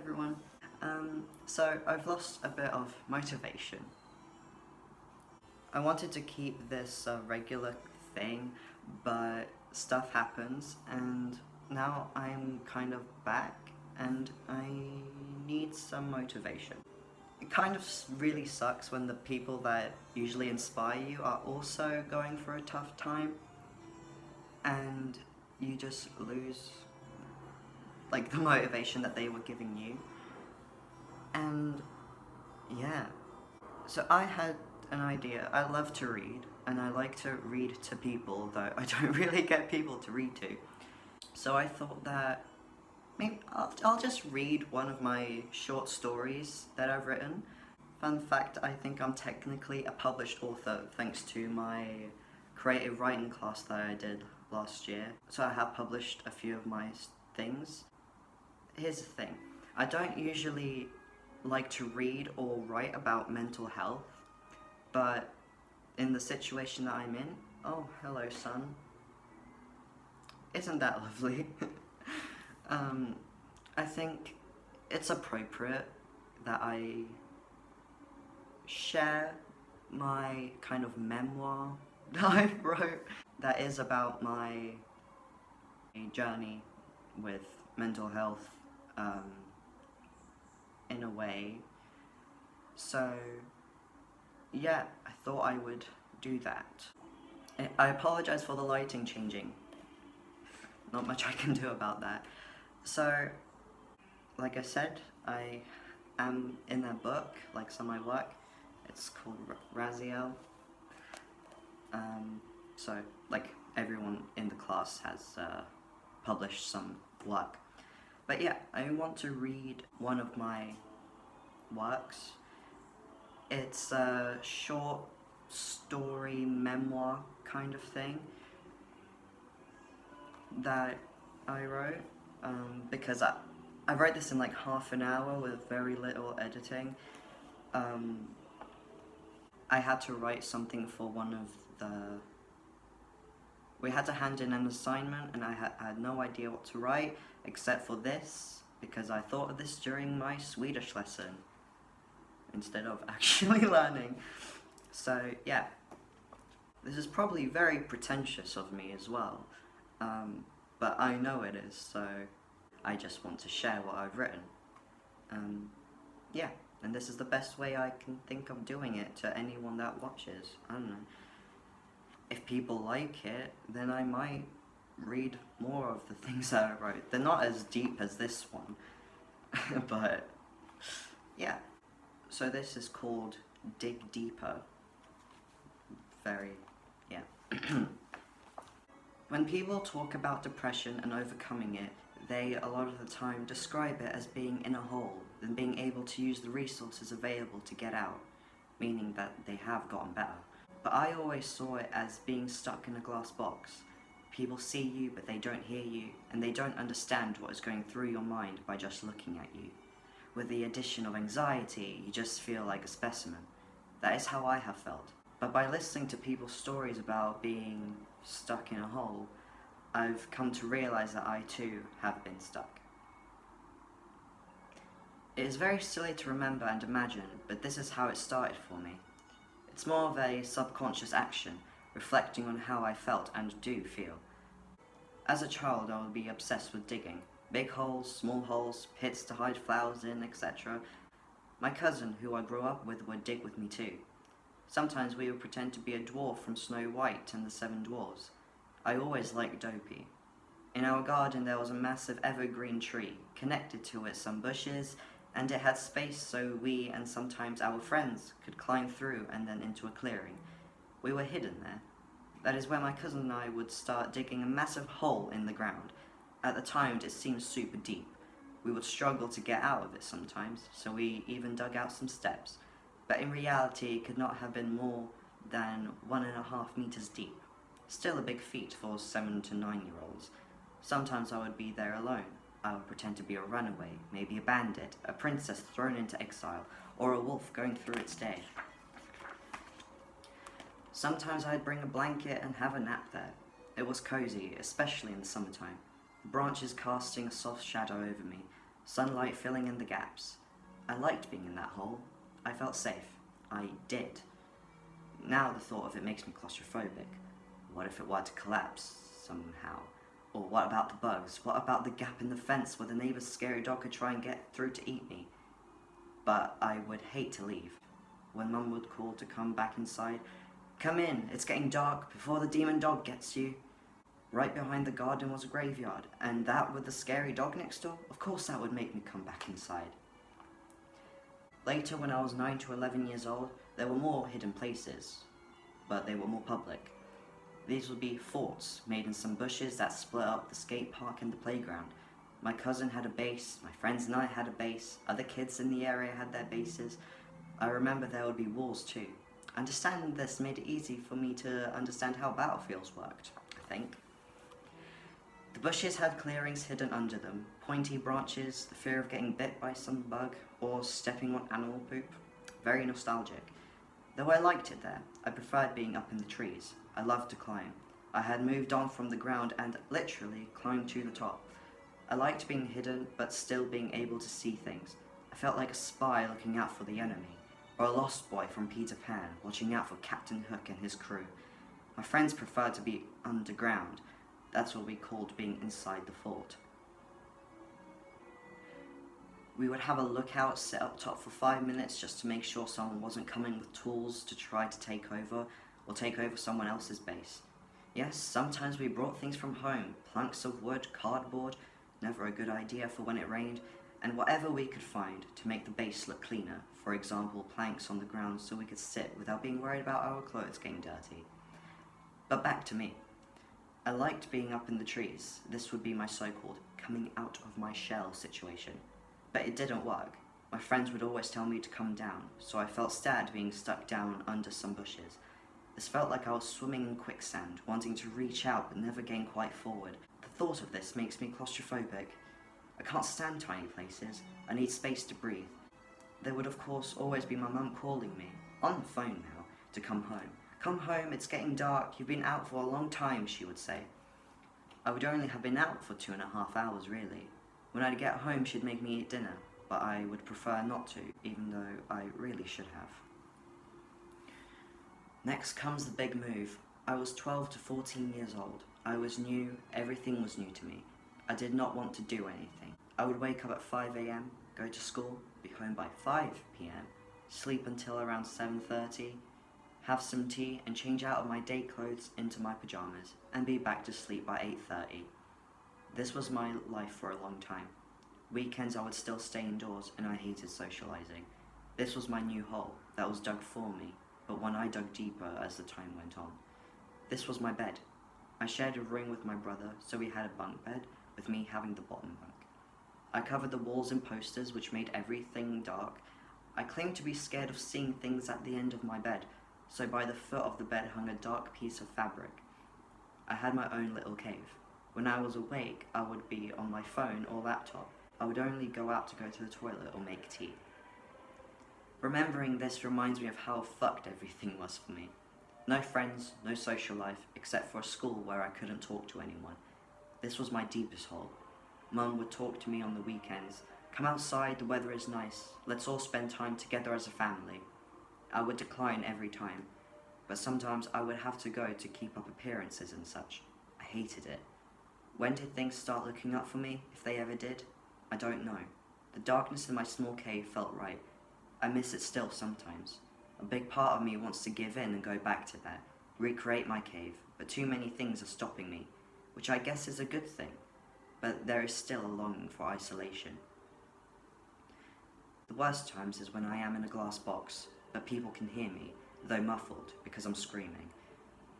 everyone. So I've lost a bit of motivation. I wanted to keep this a regular thing, but stuff happens and now I'm kind of back and I need some motivation. It kind of really sucks when the people that usually inspire you are also going for a tough time and you just lose like the motivation that they were giving you. And yeah, so I had an idea. I love to read, and I like to read to people, though I don't really get people to read to. So I thought that maybe I'll just read one of my short stories that I've written. Fun fact, I think I'm technically a published author thanks to my creative writing class that I did last year. So I have published a few of my things. Here's the thing, I don't usually like to read or write about mental health, but in the situation that I'm in, oh, hello son, isn't that lovely? I think it's appropriate that I share my kind of memoir that I wrote that is about my journey with mental health in a way. So yeah, I thought I would do that. I apologize for the lighting changing. Not much I can do about that. So, like I said, I am in a book, like some of my work. It's called Raziel. So, like everyone in the class has published some work. But yeah, I want to read one of my works. It's a short story memoir kind of thing that I wrote because I wrote this in like half an hour with very little editing. I had to write something for one of the... We had to hand in an assignment and I had no idea what to write except for this because I thought of this during my Swedish lesson instead of actually learning. So yeah, this is probably very pretentious of me as well, but I know it is, so I just want to share what I've written. Yeah, and this is the best way I can think of doing it to anyone that watches. I don't know. If people like it, then I might read more of the things that I wrote. They're not as deep as this one, but yeah. So this is called Dig Deeper. Yeah. When people talk about depression and overcoming it, they a lot of the time describe it as being in a hole and being able to use the resources available to get out, meaning that they have gotten better. But I always saw it as being stuck in a glass box. People see you but they don't hear you, and they don't understand what is going through your mind by just looking at you. With the addition of anxiety, you just feel like a specimen. That is how I have felt. But by listening to people's stories about being stuck in a hole, I've come to realize that I too have been stuck. It is very silly to remember and imagine, but this is how it started for me. It's more of a subconscious action, reflecting on how I felt and do feel. As a child, I would be obsessed with digging. Big holes, small holes, pits to hide flowers in, etc. My cousin, who I grew up with, would dig with me too. Sometimes we would pretend to be a dwarf from Snow White and the Seven Dwarfs. I always liked Dopey. In our garden there was a massive evergreen tree, connected to it some bushes, and it had space so we and sometimes our friends could climb through and then into a clearing. We were hidden there. That is where my cousin and I would start digging a massive hole in the ground. At the time it seemed super deep. We would struggle to get out of it sometimes, so we even dug out some steps. But in reality it could not have been more than 1.5 meters deep. Still a big feat for 7 to 9-year-olds. Sometimes I would be there alone. I would pretend to be a runaway, maybe a bandit, a princess thrown into exile, or a wolf going through its day. Sometimes I'd bring a blanket and have a nap there. It was cozy, especially in the summertime. Branches casting a soft shadow over me. sunlight filling in the gaps. I liked being in that hole. I felt safe. I did. Now the thought of it makes me claustrophobic. What if it were to collapse somehow? Or what about the bugs? What about the gap in the fence where the neighbor's scary dog could try and get through to eat me? But I would hate to leave. When Mum would call to come back inside, "Come in, it's getting dark before the demon dog gets you." Right behind the garden was a graveyard, and that with the scary dog next door, of course that would make me come back inside. Later, when I was 9 to 11 years old, there were more hidden places, but they were more public. These would be forts made in some bushes that split up the skate park and the playground. My cousin had a base, my friends and I had a base, other kids in the area had their bases. I remember there would be walls too. Understanding this made it easy for me to understand how battlefields worked, I think. The bushes had clearings hidden under them, pointy branches, the fear of getting bit by some bug, or stepping on animal poop. Very nostalgic. Though I liked it there, I preferred being up in the trees. I loved to climb. I had moved on from the ground and literally climbed to the top. I liked being hidden, but still being able to see things. I felt like a spy looking out for the enemy, or a lost boy from Peter Pan watching out for Captain Hook and his crew. My friends preferred to be underground. That's what we called being inside the fort. We would have a lookout sit up top for 5 minutes just to make sure someone wasn't coming with tools to try to take over or take over someone else's base. Yes, sometimes we brought things from home, planks of wood, cardboard, never a good idea for when it rained, and whatever we could find to make the base look cleaner. For example, planks on the ground so we could sit without being worried about our clothes getting dirty. But back to me. I liked being up in the trees. This would be my so-called coming out of my shell situation. But it didn't work. My friends would always tell me to come down, so I felt sad being stuck down under some bushes. This felt like I was swimming in quicksand, wanting to reach out but never getting quite forward. The thought of this makes me claustrophobic. I can't stand tiny places. I need space to breathe. There would of course always be my mum calling me, on the phone now, to come home. "Come home, it's getting dark, you've been out for a long time," she would say. I would only have been out for 2.5 hours really. When I'd get home she'd make me eat dinner, but I would prefer not to, even though I really should have. Next comes the big move. I was 12 to 14 years old. I was new, everything was new to me. I did not want to do anything. I would wake up at 5 a.m, go to school, be home by 5 p.m, sleep until around 7:30, have some tea and change out of my day clothes into my pajamas, and be back to sleep by 8:30. This was my life for a long time. Weekends I would still stay indoors and I hated socializing. This was my new hole that was dug for me, but one I dug deeper as the time went on. This was my bed. I shared a room with my brother, so we had a bunk bed, with me having the bottom bunk. I covered the walls in posters which made everything dark. I claimed to be scared of seeing things at the end of my bed, so by the foot of the bed hung a dark piece of fabric. I had my own little cave. When I was awake, I would be on my phone or laptop. I would only go out to go to the toilet or make tea. Remembering this reminds me of how fucked everything was for me. No friends, no social life, except for a school where I couldn't talk to anyone. This was my deepest hole. Mum would talk to me on the weekends. "Come outside, the weather is nice. Let's all spend time together as a family." I would decline every time, but sometimes I would have to go to keep up appearances and such. I hated it. When did things start looking up for me, if they ever did? I don't know. The darkness in my small cave felt right. I miss it still sometimes. A big part of me wants to give in and go back to that, recreate my cave, but too many things are stopping me, which I guess is a good thing, but there is still a longing for isolation. The worst times is when I am in a glass box, but people can hear me, though muffled, because I'm screaming.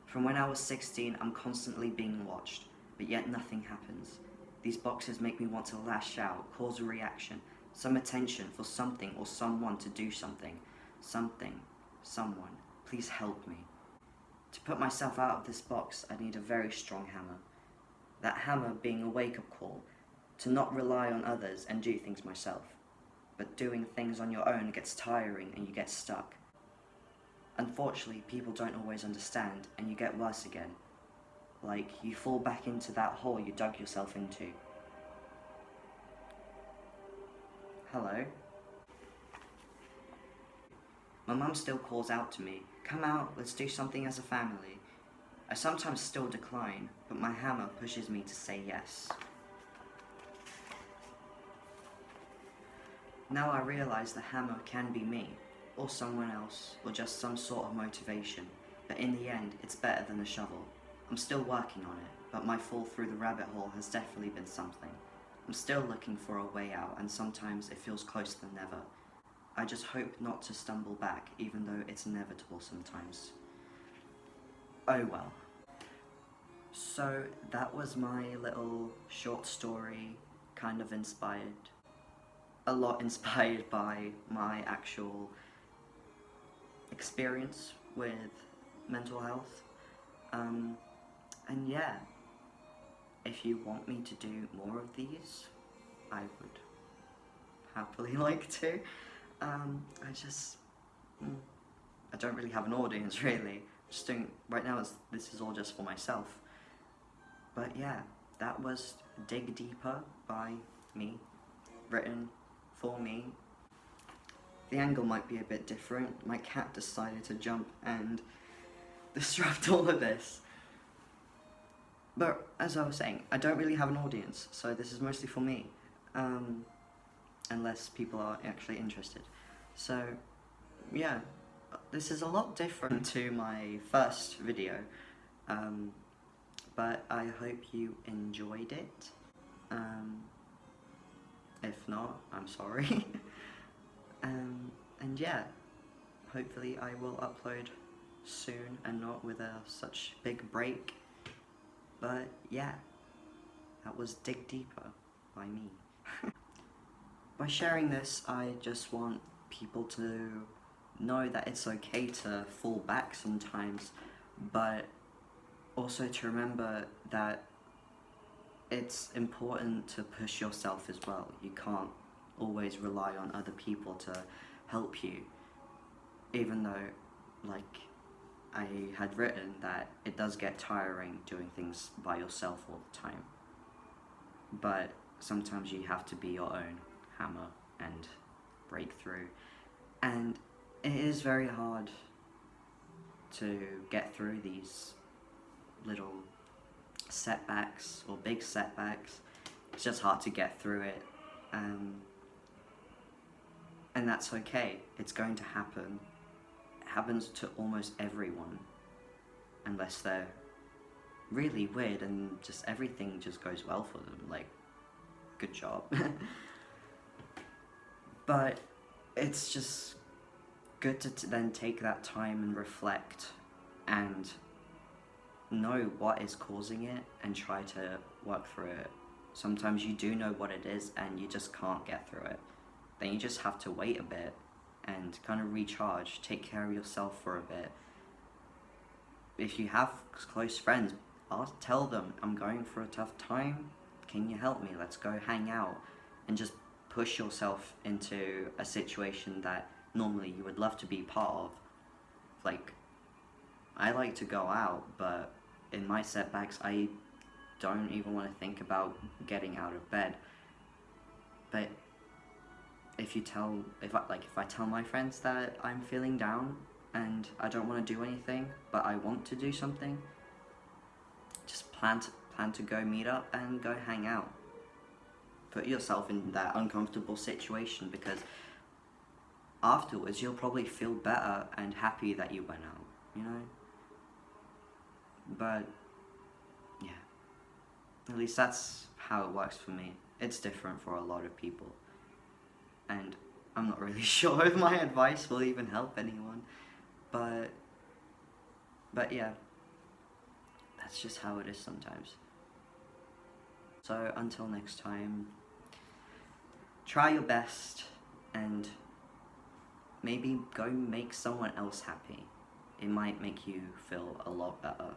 From when I was 16, I'm constantly being watched, but yet nothing happens. These boxes make me want to lash out, cause a reaction, some attention for something or someone to do something. Something, someone, please help me. To put myself out of this box, I need a very strong hammer. That hammer being a wake-up call, to not rely on others and do things myself. But doing things on your own gets tiring and you get stuck. Unfortunately, people don't always understand and you get worse again. Like, you fall back into that hole you dug yourself into. Hello? My mum still calls out to me, "Come out, let's do something as a family." I sometimes still decline, but my hammer pushes me to say yes. Now I realise the hammer can be me, or someone else, or just some sort of motivation, but in the end, it's better than a shovel. I'm still working on it, but my fall through the rabbit hole has definitely been something. I'm still looking for a way out, and sometimes it feels closer than ever. I just hope not to stumble back, even though it's inevitable sometimes. Oh well. So that was my little short story, kind of inspired. A lot inspired by my actual experience with mental health. And yeah, if you want me to do more of these, I would happily like to. I just, I don't really have an audience really. Just doing, right now this is all just for myself. But yeah, that was Dig Deeper by me, written for me. The angle might be a bit different. My cat decided to jump and disrupt all of this. But as I was saying, I don't really have an audience, so this is mostly for me. Unless people are actually interested. So yeah, this is a lot different to my first video. But I hope you enjoyed it. If not, I'm sorry. And yeah, hopefully I will upload soon and not with such big break. But yeah, that was Dig Deeper by me. By sharing this, I just want people to know that it's okay to fall back sometimes, but also to remember that it's important to push yourself as well. You can't always rely on other people to help you, even though, like I had written, that it does get tiring doing things by yourself all the time. But sometimes you have to be your own hammer and break through. And it is very hard to get through these little setbacks or big setbacks. It's just hard to get through it. And that's okay. It's going to happen. It happens to almost everyone, unless they're really weird and just everything just goes well for them, like, good job. But it's just good to then take that time and reflect and know what is causing it and try to work through it. Sometimes you do know what it is and you just can't get through it. Then you just have to wait a bit and kind of recharge, take care of yourself for a bit. If you have close friends, I'll tell them, I'm going through a tough time, can you help me? Let's go hang out. And just push yourself into a situation that normally you would love to be part of. Like, I like to go out, but in my setbacks, I don't even want to think about getting out of bed. But if I tell my friends that I'm feeling down and I don't want to do anything, but I want to do something, just plan to go meet up and go hang out. Put yourself in that uncomfortable situation, because afterwards you'll probably feel better and happy that you went out, you know? But yeah, at least that's how it works for me. It's different for a lot of people, and I'm not really sure if my advice will even help anyone, but yeah, that's just how it is sometimes. So until next time, try your best and maybe go make someone else happy. It might make you feel a lot better.